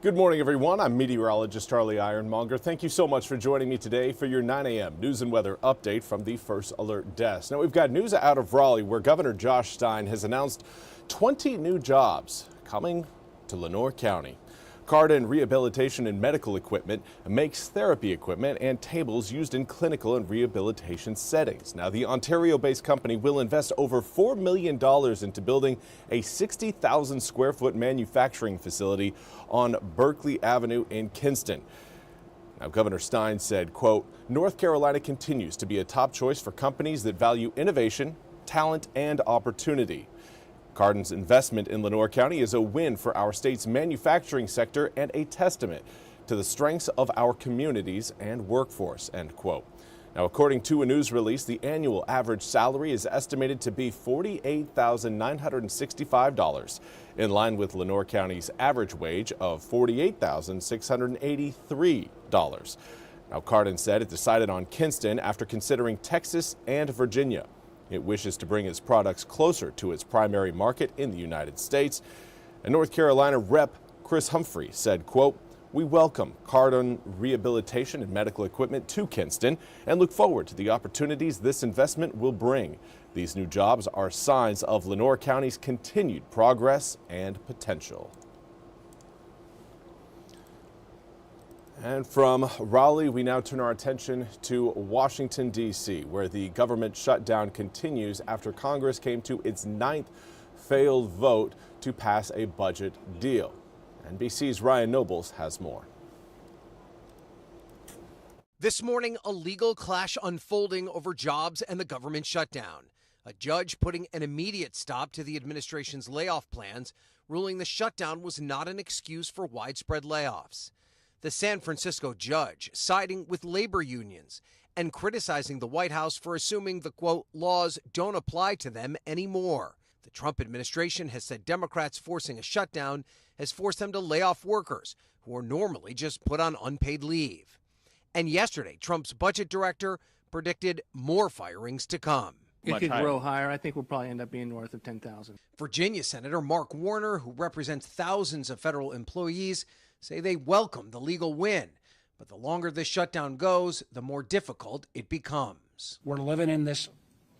Good morning, everyone. I'm meteorologist Charlie Ironmonger. Thank you so much for joining me today for your 9 a.m. news and weather update from the First Alert Desk. Now, we've got news out of Raleigh where Governor Josh Stein has announced 20 new jobs coming to Lenoir County. Cardin Rehabilitation and Medical Equipment makes therapy equipment and tables used in clinical and rehabilitation settings. Now, the Ontario-based company will invest over $4 million into building a 60,000 square foot manufacturing facility on Berkeley Avenue in Kinston. Now, Governor Stein said, quote, "North Carolina continues to be a top choice for companies that value innovation, talent, and opportunity. Cardin's investment in Lenoir County is a win for our state's manufacturing sector and a testament to the strengths of our communities and workforce," end quote. Now, according to a news release, the annual average salary is estimated to be $48,965, in line with Lenoir County's average wage of $48,683. Now, Cardin said it decided on Kinston after considering Texas and Virginia. It wishes to bring its products closer to its primary market in the United States. And North Carolina Rep. Chris Humphrey said, quote, "We welcome Cardin Rehabilitation and Medical Equipment to Kinston and look forward to the opportunities this investment will bring. These new jobs are signs of Lenoir County's continued progress and potential." And from Raleigh, we now turn our attention to Washington, D.C., where the government shutdown continues after Congress came to its 9th failed vote to pass a budget deal. NBC's Ryan Nobles has more. This morning, a legal clash unfolding over jobs and the government shutdown. A judge putting an immediate stop to the administration's layoff plans, ruling the shutdown was not an excuse for widespread layoffs. The San Francisco judge siding with labor unions and criticizing the White House for assuming the, quote, laws don't apply to them anymore. The Trump administration has said Democrats forcing a shutdown has forced them to lay off workers who are normally just put on unpaid leave. And yesterday, Trump's budget director predicted more firings to come. It could grow higher. I think we'll probably end up being north of 10,000. Virginia Senator Mark Warner, who represents thousands of federal employees, say they welcome the legal win. But the longer this shutdown goes, the more difficult it becomes. We're living in this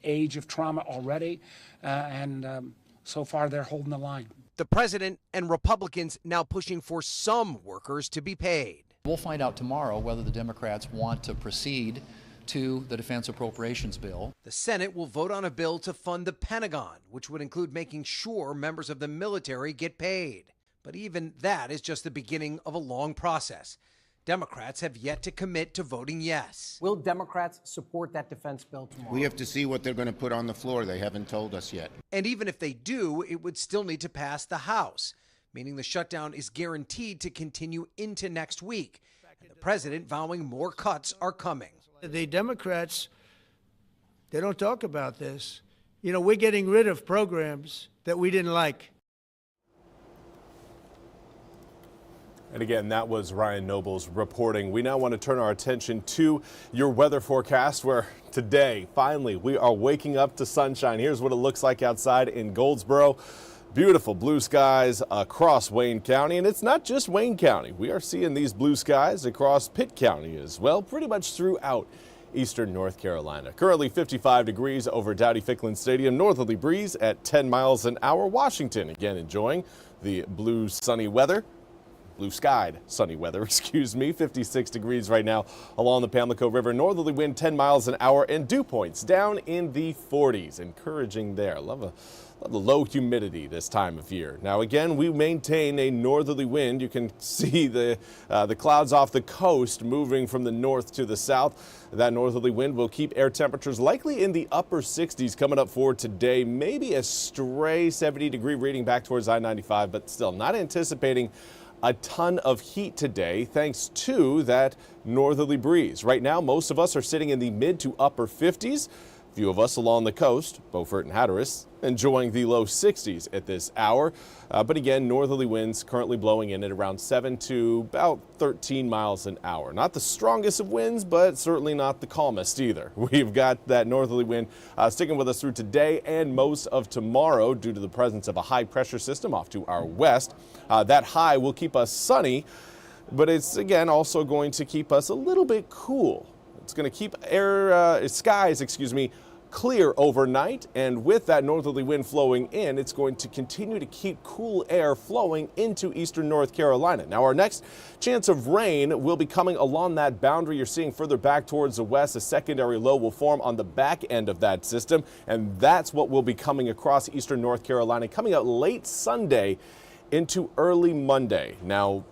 age of trauma already, and so far they're holding the line. The president and Republicans now pushing for some workers to be paid. We'll find out tomorrow whether the Democrats want to proceed to the defense appropriations bill. The Senate will vote on a bill to fund the Pentagon, which would include making sure members of the military get paid. But even that is just the beginning of a long process. Democrats have yet to commit to voting yes. Will Democrats support that defense bill tomorrow? We have to see what they're going to put on the floor. They haven't told us yet. And even if they do, it would still need to pass the House, meaning the shutdown is guaranteed to continue into next week. And the president vowing more cuts are coming. The Democrats, they don't talk about this. You know, we're getting rid of programs that we didn't like. And again, that was Ryan Nobles reporting. We now want to turn our attention to your weather forecast, where today, finally, we are waking up to sunshine. Here's what it looks like outside in Goldsboro. Beautiful blue skies across Wayne County, and it's not just Wayne County. We are seeing these blue skies across Pitt County as well, pretty much throughout eastern North Carolina. Currently 55 degrees over Dowdy-Ficklin Stadium, northerly breeze at 10 miles an hour. Washington, again, enjoying the blue sunny weather. Blue skied sunny weather, 56 degrees right now along the Pamlico River. Northerly wind 10 miles an hour, and dew points down in the 40s. Encouraging there. Love the low humidity this time of year. Now again, we maintain a northerly wind. You can see the clouds off the coast moving from the north to the south. That northerly wind will keep air temperatures likely in the upper 60s coming up for today. Maybe a stray 70-degree reading back towards I-95, but still not anticipating a ton of heat today thanks to that northerly breeze. Right now, most of us are sitting in the mid to upper 50s. few of us along the coast, Beaufort and Hatteras, enjoying the low 60s at this hour. But again, northerly winds currently blowing in at around 7 to about 13 miles an hour. Not the strongest of winds, but certainly not the calmest either. We've got that northerly wind sticking with us through today and most of tomorrow due to the presence of a high pressure system off to our west. That high will keep us sunny, but it's again also going to keep us a little bit cool. It's going to keep skies clear overnight, and with that northerly wind flowing in, it's going to continue to keep cool air flowing into eastern North Carolina. Now, our next chance of rain will be coming along that boundary you're seeing further back towards the west. A secondary low will form on the back end of that system, and that's what will be coming across eastern North Carolina, coming out late Sunday into early Monday. Now,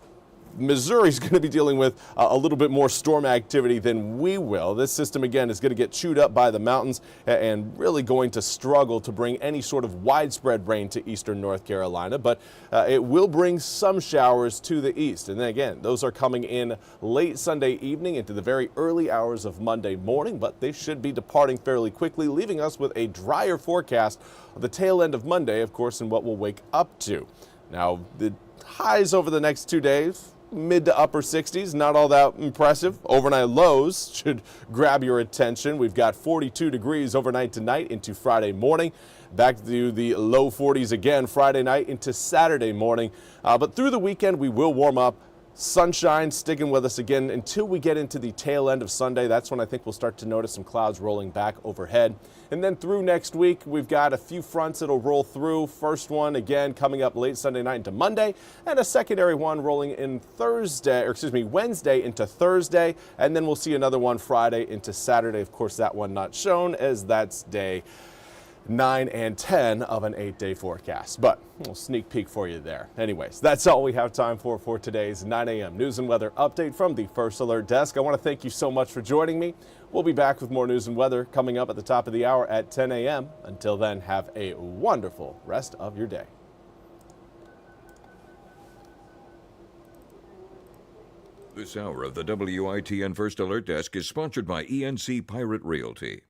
Missouri's going to be dealing with a little bit more storm activity than we will. This system, again, is going to get chewed up by the mountains and really going to struggle to bring any sort of widespread rain to eastern North Carolina, but it will bring some showers to the east. And then again, those are coming in late Sunday evening into the very early hours of Monday morning, but they should be departing fairly quickly, leaving us with a drier forecast of the tail end of Monday, of course, and what we'll wake up to. Now, the highs over the next 2 days, mid to upper 60s, not all that impressive. Overnight lows should grab your attention. We've got 42 degrees overnight tonight into Friday morning. Back to the low 40s again Friday night into Saturday morning. But through the weekend, we will warm up. Sunshine sticking with us again until we get into the tail end of Sunday. That's when I think we'll start to notice some clouds rolling back overhead. And then through next week, we've got a few fronts that'll roll through. First one, again, coming up late Sunday night into Monday, and a secondary one rolling in Wednesday into Thursday. And then we'll see another one Friday into Saturday. Of course, that one not shown as that's day 9 and 10 of an 8-day forecast, but a little sneak peek for you there. Anyways, that's all we have time for today's 9 a.m. news and weather update from the First Alert Desk. I want to thank you so much for joining me. We'll be back with more news and weather coming up at the top of the hour at 10 a.m. Until then, have a wonderful rest of your day. This hour of the WITN First Alert Desk is sponsored by ENC Pirate Realty.